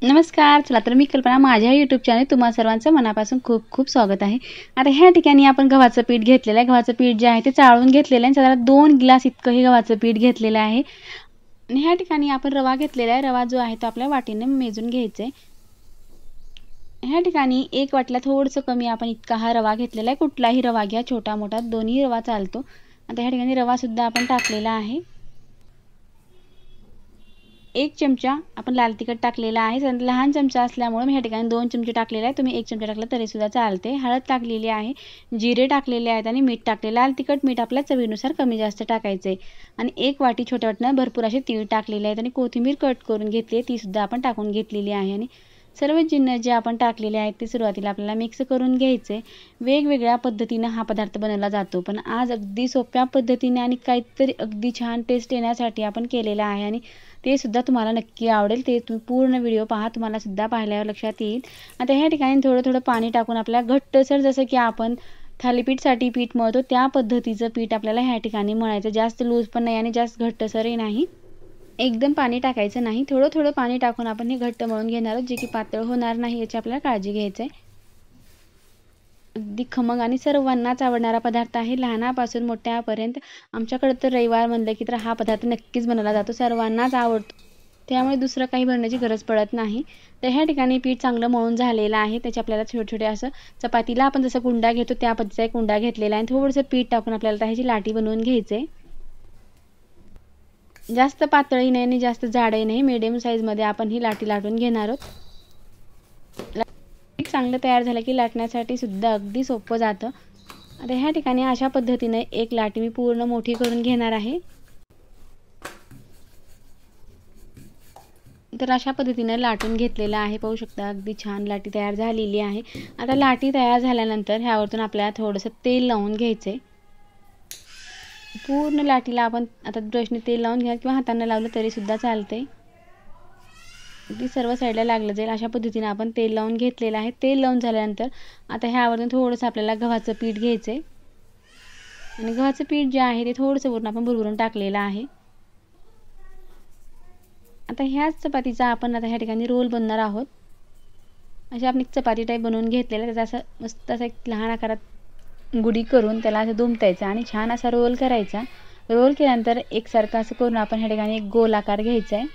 नमस्कार. चला तर मी कल्पना माझ्या YouTube चॅनल तुम्हा सर्वांचं मनापासून खूप खूप स्वागत आहे. आता ह्या ठिकाणी आपण गव्हाचं पीठ घेतलेलं आहे. गव्हाचं पीठ जे आहे ते चाळून घेतलेलं आहे. साधारण 2 ग्लास इतकं हे गव्हाचं पीठ घेतलेलं आहे. आणि ह्या ठिकाणी आपण रवा घेतलेला आहे. रवा जो आहे तो आपल्या वाटीने मेजून घ्यायचा आहे. ह्या ठिकाणी 1 वाटीला थोडंसं कमी आपण इतका हा रवा घेतलेला आहे. कुठलाही रवा घ्या, छोटा मोठा दोन्ही रवा चालतो. आता ह्या ठिकाणी रवा सुद्धा आपण टाकलेला आहे. 1 चमचा आपण लाल तिखट टाकलेला आहे. लहान चमचा असल्यामुळे मी ह्या ठिकाणी 2 चमचे टाकलेले आहे. तुम्ही 1 चमचा टाकला तरी सुद्धा चालते. हळद टाकलेली आहे, जिरे टाकलेले आहेत आणि मीठ टाकले. लाल तिखट मीठ आपल्या चवीनुसार कमी जास्त टाकायचे. आणि 1 वाटी छोट्या वाटीनं भरपूर असे तीळ टाकलेले आहेत आणि कोथिंबीर कट करून घेतली ती सुद्धा आपण टाकून घेतलेली आहे. आणि सर्व जिन्नस जे आपण टाकलेले आहेत ते सुरुवातीला आपल्याला मिक्स करून घ्यायचे. वेगवेगळ्या पद्धतीनं हा पदार्थ बनवला जातो, पण आज अगदी सोप्या पद्धतीने आणि काहीतरी अगदी छान टेस्ट येण्यासाठी आपण केलेला आहे आणि ते सुद्धा तुम्हाला नक्की आवडेल. ते तुम्ही पूर्ण व्हिडिओ पहा, तुम्हाला सुद्धा पाहिल्यावर लक्षात येईल. आता ह्या ठिकाणी थोडं थोडं पाणी टाकून आपल्या घट्टसर जसं की आपण थालीपीठसाठी पीठ मळतो त्या पद्धतीचं पीठ आपल्याला ह्या ठिकाणी मळायचं. जास्त लूज पण नाही आणि जास्त घट्टसरही नाही. एकदम पाणी टाकायचं नाही. थोडं थोडं पाणी टाकून आपण हे घट्ट मळून घेणार आहोत, जे की पातळ होणार नाही याची आपल्याला काळजी घ्यायची आहे. अगदी खमंग आणि सर्वांनाच आवडणारा पदार्थ आहे, लहानापासून मोठ्यापर्यंत. आमच्याकडे तर रविवार म्हणलं की तर हा पदार्थ नक्कीच बनवला जातो, सर्वांनाच आवडतो. त्यामुळे दुसरं काही बनवण्याची गरज पडत नाही. तर ह्या ठिकाणी पीठ चांगलं मळून झालेलं आहे. त्याचे आपल्याला छोटे छोटे असं चपातीला आपण जसं कुंडा घेतो त्या पद्धतीचा एक कुंडा घेतलेला आहे. थोडंसं पीठ टाकून आपल्याला ह्याची लाटी बनवून घ्यायची आहे. जास्त पातळही नाही आणि जास्त जाडही नाही, मिडियम साईजमध्ये आपण ही लाटी लाटून घेणार आहोत. पीठ चांगलं तयार झालं की लाटण्यासाठी सुद्धा अगदी सोपं जातं. आता ह्या ठिकाणी अशा पद्धतीने एक लाटी मी पूर्ण मोठी करून घेणार आहे. तर अशा पद्धतीने लाटून घेतलेलं आहे. पाहू शकता अगदी छान लाटी तयार झालेली आहे. आता लाटी तयार झाल्यानंतर ह्यावरतून आपल्याला थोडंसं तेल लावून घ्यायचं आहे. पूर्ण लाटीला आपण आता ब्रशने तेल लावून घ्या किंवा हाताने लावलं तरी सुद्धा चालते. अगदी सर्व साईडला लागलं जाईल अशा पद्धतीने आपण तेल लावून घेतलेलं आहे. तेल लावून झाल्यानंतर आता ह्यावरून थोडंसं आपल्याला गव्हाचं पीठ घ्यायचं आहे आणि गव्हाचं पीठ जे आहे ते थोडंसं वरून आपण भुरभुरून टाकलेलं आहे. आता ह्याच चपातीचा आपण आता ह्या ठिकाणी रोल बनवणार आहोत. अशी आपण एक चपाती टाईप बनवून घेतलेला, त्याचा असं मस्त असा एक लहान आकारात गुढी करून त्याला असं दुमटायचं आणि छान असा रोल करायचा. रोल केल्यानंतर एकसारखं असं करून आपण ह्या ठिकाणी एक गोल आकार घ्यायचा आहे.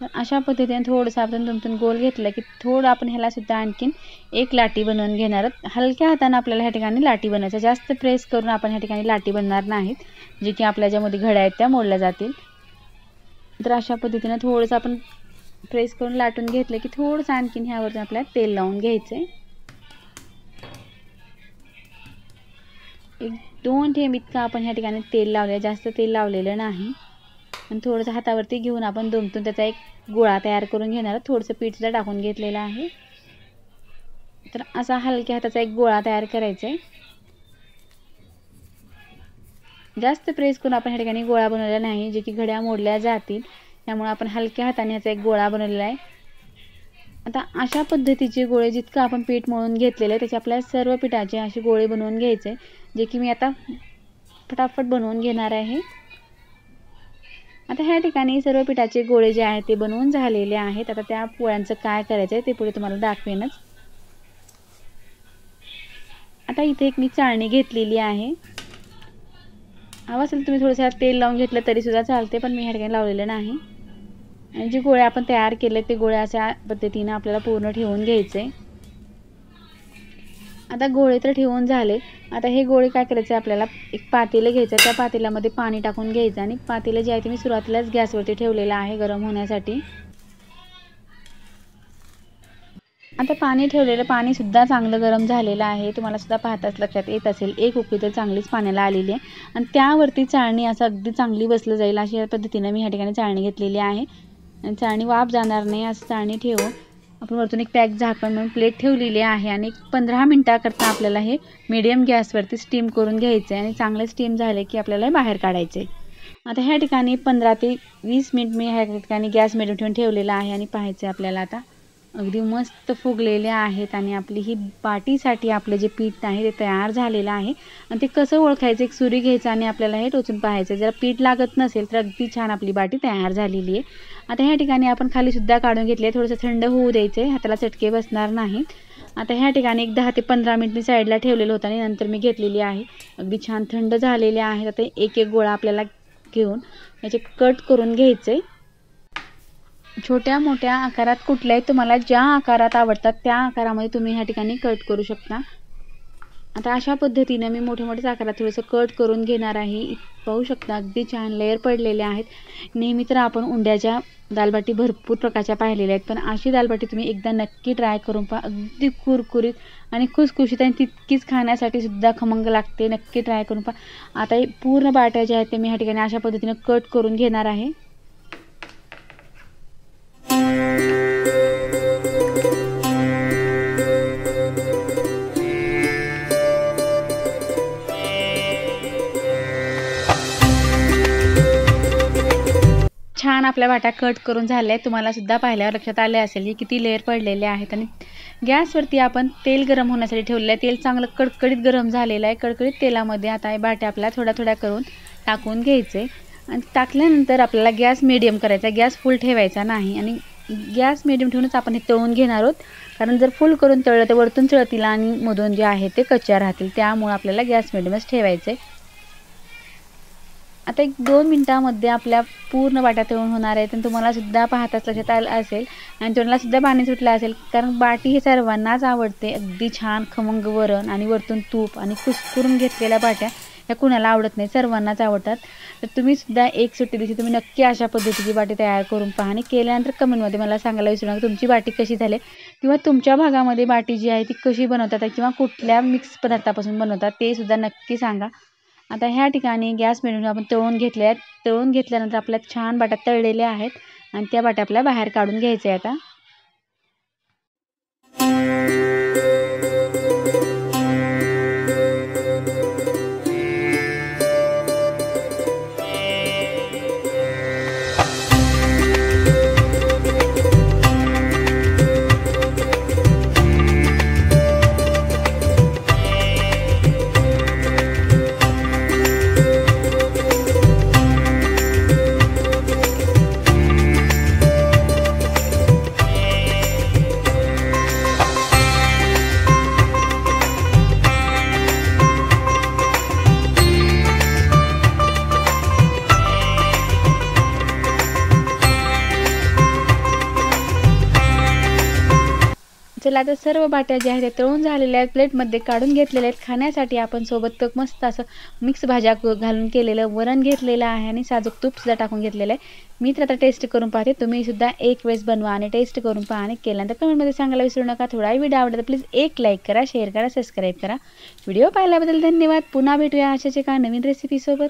तर अशा पद्धतीने थोडंसं आपण दुमटून गोल घेतलं की थोडं आपण ह्याला सुद्धा आणखीन एक लाटी बनवून घेणार आहोत. हलक्या हाताने आपल्याला ह्या ठिकाणी लाटी बनवायचं, जास्त प्रेस करून आपण ह्या ठिकाणी लाटी बनणार नाहीत, जे की आपल्या ज्यामध्ये घड्या आहेत त्या मोडल्या जातील. तर अशा पद्धतीने थोडंसं आपण प्रेस करून लाटून घेतलं की थोडंसं आणखीन ह्यावरती आपल्याला तेल लावून घ्यायचं आहे. 1-2 थेंब इतकं आपण ह्या ठिकाणी तेल लावलं, जास्त तेल लावलेलं नाही. आणि थोडंसं हातावरती घेऊन आपण दुमटून त्याचा एक गोळा तयार करून घेणार. थोडंसं पीठ सुद्धा टाकून घेतलेलं आहे. तर असा हलक्या हाताचा एक गोळा तयार करायचा आहे. जास्त प्रेस करून आपण ह्या ठिकाणी गोळा बनवलेला नाही, जे की घड्या मोडल्या जातील, त्यामुळे आपण हलक्या हाताने ह्याचा एक गोळा बनवलेला आहे. आता अशा पद्धतीचे गोळे जितकं आपण पीठ मळून घेतलेलं आहे त्याचे आपल्याला सर्व पिठाचे असे गोळे बनवून घ्यायचे, जे की मी आता फटाफट बनवून घेणार आहे. आता ह्या ठिकाणी सर्व पिठाचे गोळे जे आहेत ते बनवून झालेले आहेत. आता त्या पोळ्यांचं काय करायचं आहे ते पुढे तुम्हाला दाखवेनच. आता इथे एक मी चाळणी घेतलेली आहे. हवं असेल तुम्ही थोडंसं तेल लावून घेतलं तरी सुद्धा चालते, पण मी ह्या ठिकाणी लावलेलं नाही. आणि जे गोळे आपण तयार केले ते गोळे अशा पद्धतीने आपल्याला पूर्ण ठेवून घ्यायचे. आता गोळे तर ठेवून झाले. आता हे गोळे काय करायचे, आपल्याला एक पातेलं घ्यायचं, त्या पातेल्यामध्ये पाणी टाकून घ्यायचं आणि पातेलं जे आहे ते मी सुरुवातीलाच गॅसवरती ठेवलेलं आहे गरम होण्यासाठी. आता पाणी ठेवलेलं पाणी सुद्धा चांगलं गरम झालेलं आहे. तुम्हाला सुद्धा पाहताच लक्षात येत असेल, एक उकळी तर चांगलीच पाण्याला आलेली आहे आणि त्यावरती चाळणी असं अगदी चांगली बसलं जाईल अशी या पद्धतीने मी ह्या ठिकाणी चाळणी घेतलेली आहे. आणि चाळणी वाफ जाणार नाही असं चाळणी ठेवून आपण वरतून एक पॅक झाकण म्हणून प्लेट ठेवलेली आहे आणि 15 मिनिटाकरता आपल्याला हे मीडियम गॅसवरती स्टीम करून घ्यायचं आहे आणि चांगलं स्टीम झाले की आपल्याला बाहेर काढायचं आहे. आता ह्या ठिकाणी 15 ते 20 मिनिट मी ह्या ठिकाणी गॅस मिडियम ठेवून ठेवलेला आहे आणि पाहायचं आहे आपल्याला आता. अगदी मस्त फुगलेले आहेत आणि आपली ही बाटीसाठी आपलं जे पीठ आहे ते तयार झालेलं आहे. आणि ते कसं ओळखायचं, एक सुरी घ्यायचं आणि आपल्याला हे टोचून पाहायचं. जर पीठ लागत नसेल तर अगदी छान आपली बाटी तयार झालेली आहे. आता ह्या ठिकाणी आपण खालीसुद्धा काढून घेतले, थोडंसं थंड होऊ द्यायचं आहे, हाताला चटके बसणार नाहीत. आता ह्या ठिकाणी एक 10 ते 15 मिनिट मी साईडला ठेवलेलं होतं आणि नंतर मी घेतलेली आहे. अगदी छान थंड झालेले आहेत. आता एक एक गोळा आपल्याला घेऊन याचे कट करून घ्यायचे आहे. छोट्या मोठ्या आकारात कुठल्याही तुम्हाला ज्या आकारात आवडतात त्या आकारामध्ये तुम्ही ह्या ठिकाणी कट करू शकता. आता अशा पद्धतीने मी मोठ्या मोठ्या आकारात थोडंसं कट करून घेणार आहे. पाहू शकता अगदी छान लेअर पडलेले आहेत. नेहमी तर आपण उंड्याच्या दालबाटी भरपूर प्रकारच्या पाहिलेल्या आहेत, पण अशी दालबाटी तुम्ही एकदा नक्की ट्राय करून पहा. अगदी कुरकुरीत आणि खुसखुशीत आणि तितकीच खाण्यासाठी सुद्धा खमंग लागते. नक्की ट्राय करून पहा. आता हे पूर्ण बाट्या ज्या आहेत ते मी ह्या ठिकाणी अशा पद्धतीने कट करून घेणार आहे. छान आपल्या वाट्या कट करून झाल्या. तुम्हाला सुद्धा पाहिल्यावर लक्षात आले असेल की किती लेअर पडलेले आहेत. आणि गॅसवरती आपण तेल गरम होण्यासाठी ठेवलेलं आहे. तेल चांगलं कडकडीत गरम झालेलं आहे. कडकडीत तेलामध्ये आता हे बाट्या आपल्याला थोड्या थोड्या करून टाकून घ्यायचे. आणि टाकल्यानंतर आपल्याला गॅस मीडियम करायचा, गॅस फुल ठेवायचा नाही. आणि गॅस मीडियम ठेवूनच आपण हे तळून घेणार आहोत, कारण जर फुल करून तळलं तर वरतून तळतील आणि मधून जे आहे ते कच्च्या राहतील. त्यामुळे आपल्याला गॅस मीडियमच ठेवायचं आहे. आता एक 2 मिनिटामध्ये आपल्या पूर्ण बाट्या तळून होणार आहेत. आणि तुम्हाला सुद्धा पाहताच लक्षात आलं असेल आणि तोंडाला सुद्धा पाणी सुटलं असेल, कारण बाटी हे सर्वांनाच आवडते. अगदी छान खमंग वरण आणि वरतून तूप आणि कुस्करून घेतलेल्या बाट्या ह्या कुणाला आवडत नाही, सर्वांनाच आवडतात. तर तुम्ही सुद्धा एक सुट्टी दिवशी तुम्ही नक्की अशा पद्धतीची बाटी तयार करून पहा. आणि केल्यानंतर कमेंटमध्ये मला सांगायला विसरू नका तुमची बाटी कशी झाली, किंवा तुमच्या भागामध्ये बाटी जी आहे ती कशी बनवतात किंवा कुठल्या मिक्स पदार्थापासून बनवतात ते सुद्धा नक्की सांगा. आता ह्या ठिकाणी गॅस मिळून आपण तळून घेतले आहेत. तळून घेतल्यानंतर आपल्या छान बाट्या तळलेल्या आहेत आणि त्या बाट्या आपल्याला बाहेर काढून घ्यायच्या आहे. आता चला, आता सर्व बाट्या ज्या आहेत त्या तळून झालेल्या आहेत, प्लेटमध्ये काढून घेतलेल्या आहेत. खाण्यासाठी आपण सोबत मस्त असं मिक्स भाज्या घालून केलेलं वरण घेतलेलं आहे आणि साजूक तूपसुद्धा टाकून घेतलेलं आहे. मी तर आता टेस्ट करून पाहते, तुम्ही सुद्धा एक वेळेस बनवा आणि टेस्ट करून पहा. आणि केल्यानंतर कमेंटमध्ये सांगायला विसरू नका. थोडा व्हिडिओ आवडला तर प्लीज एक लाईक करा, शेअर करा, सबस्क्राईब करा. व्हिडिओ पाहिल्याबद्दल धन्यवाद. पुन्हा भेटूया अशाच एका नवीन रेसिपीसोबत.